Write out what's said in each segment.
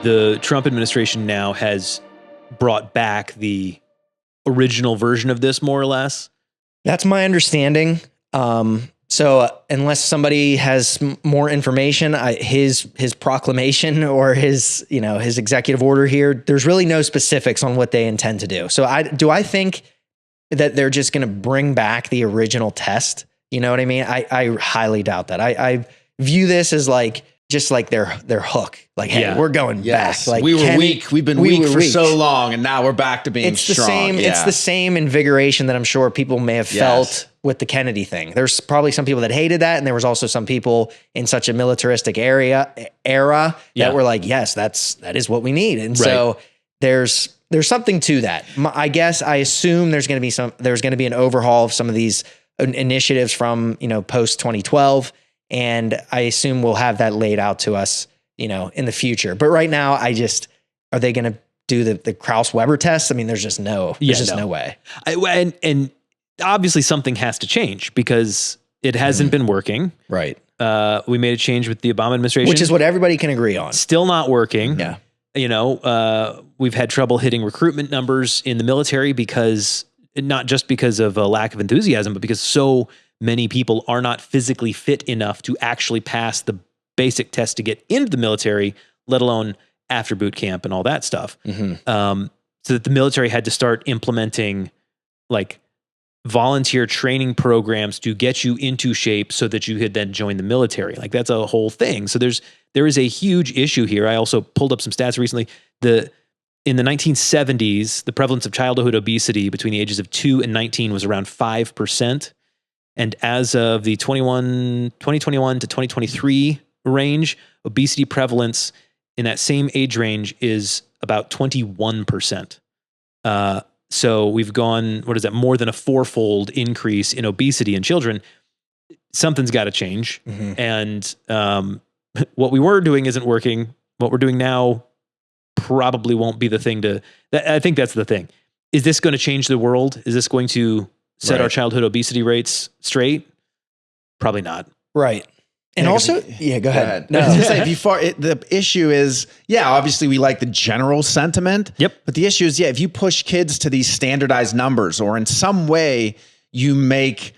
the Trump administration now has brought back the original version of this, more or less. That's my understanding. So unless somebody has more information, his proclamation or his executive order here, there's really no specifics on what they intend to do. So I think that they're just going to bring back the original test. You know what I mean? I highly doubt that. I view this as just like their hook. Like, hey, we're going back. Like, we were weak. We've been weak for so long, and now we're back to being strong. It's the same invigoration that I'm sure people may have felt with the Kennedy thing. There's probably some people that hated that, and there was also some people in such a militaristic era that were like, yes, that is what we need. And so there's something to that. I assume there's going to be an overhaul of some of these initiatives from post 2012. And I assume we'll have that laid out to us, in the future. But right now, are they going to do the Krauss-Weber test? I mean, there's just no way. And obviously something has to change because it hasn't been working. Right. We made a change with the Obama administration, which is what everybody can agree on. Still not working. Yeah. We've had trouble hitting recruitment numbers in the military not just because of a lack of enthusiasm, but because so many people are not physically fit enough to actually pass the basic test to get into the military, let alone after boot camp and all that stuff. So that the military had to start implementing volunteer training programs to get you into shape so that you could then join the military. That's a whole thing. So there is a huge issue here. I also pulled up some stats recently. In the 1970s, the prevalence of childhood obesity between the ages of 2 and 19 was around 5%. And as of the 2021 to 2023 range, obesity prevalence in that same age range is about 21%. So we've gone, more than a 4-fold increase in obesity in children. Something's got to change. And what we were doing isn't working. What we're doing now probably won't be the thing I think that's the thing. Is this going to change the world? Is this going to set our childhood obesity rates straight? Probably not. Right. And also, go ahead. No. I was going to say, the issue is, obviously we like the general sentiment. Yep. But the issue is, if you push kids to these standardized numbers, or in some way you make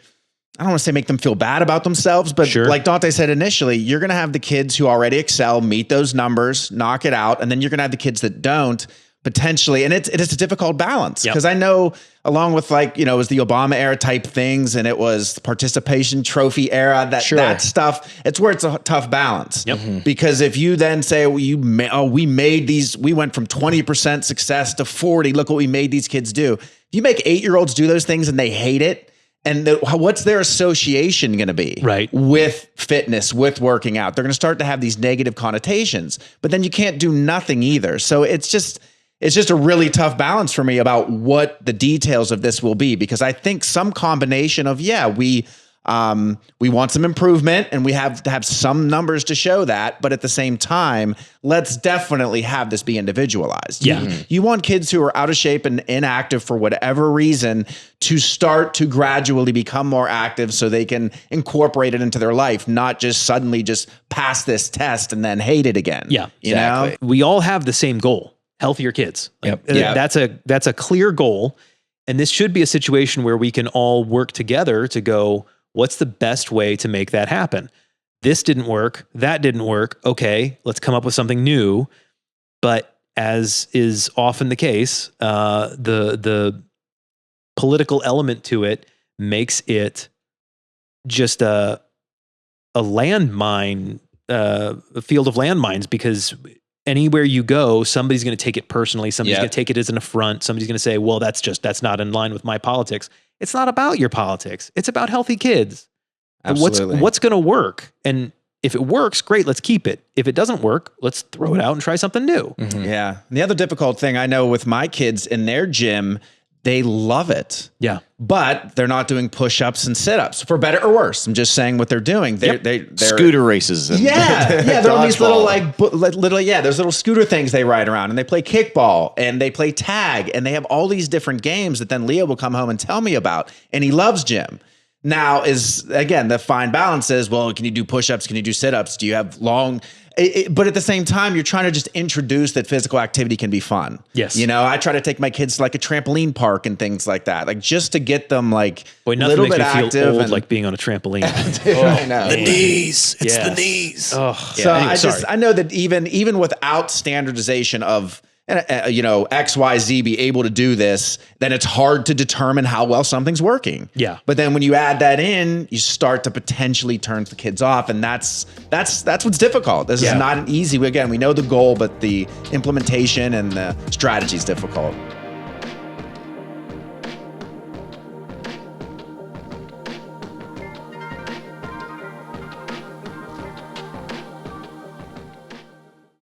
them feel bad about themselves, but like Dante said initially, you're going to have the kids who already excel, meet those numbers, knock it out. And then you're going to have the kids that don't, potentially. And it is a difficult balance, because I know, along with it was the Obama era type things, and it was the participation trophy era, that stuff, it's where it's a tough balance. Because if you then say, we went from 20% success to 40, look what we made these kids do. If you make 8-year-olds do those things and they hate it, and what's their association going to be with fitness, with working out? They're going to start to have these negative connotations, but then you can't do nothing either. So it's just a really tough balance for me about what the details of this will be, because I think some combination of, we want some improvement and we have to have some numbers to show that, but at the same time, let's definitely have this be individualized. You want kids who are out of shape and inactive for whatever reason to start to gradually become more active so they can incorporate it into their life, not just suddenly just pass this test and then hate it again. You know? We all have the same goal. Healthier kids. That's a clear goal. And this should be a situation where we can all work together to go, what's the best way to make that happen? This didn't work. That didn't work. Okay, let's come up with something new. But as is often the case, the political element to it makes it just a landmine, a field of landmines, because anywhere you go, somebody's going to take it personally. Somebody's going to take it as an affront. Somebody's going to say, well, that's not in line with my politics. It's not about your politics. It's about healthy kids. Absolutely. What's going to work? And if it works, great, let's keep it. If it doesn't work, let's throw it out and try something new. Yeah. And the other difficult thing I know with my kids in their gym, they love it. Yeah. But they're not doing push-ups and sit-ups, for better or worse. I'm just saying what they're doing. They're scooter races. And they're on these little there's little scooter things they ride around, and they play kickball and they play tag, and they have all these different games that then Leo will come home and tell me about, and he loves gym. Now is, again, the fine balance is, well, can you do push-ups? Can you do sit-ups? Do you have long, but at the same time, you're trying to just introduce that physical activity can be fun. Yes. You know, I try to take my kids to like a trampoline park and things like that, like just to get them like a little bit active. Feel old, like being on a trampoline. I know. The knees. It's the knees. Oh, so anyway, I know that even without standardization of, you know, XYZ be able to do this, then it's hard to determine how well something's working. Yeah. But then when you add that in, you start to potentially turn the kids off. And that's what's difficult. This is not an easy, again, we know the goal, but the implementation and the strategy is difficult.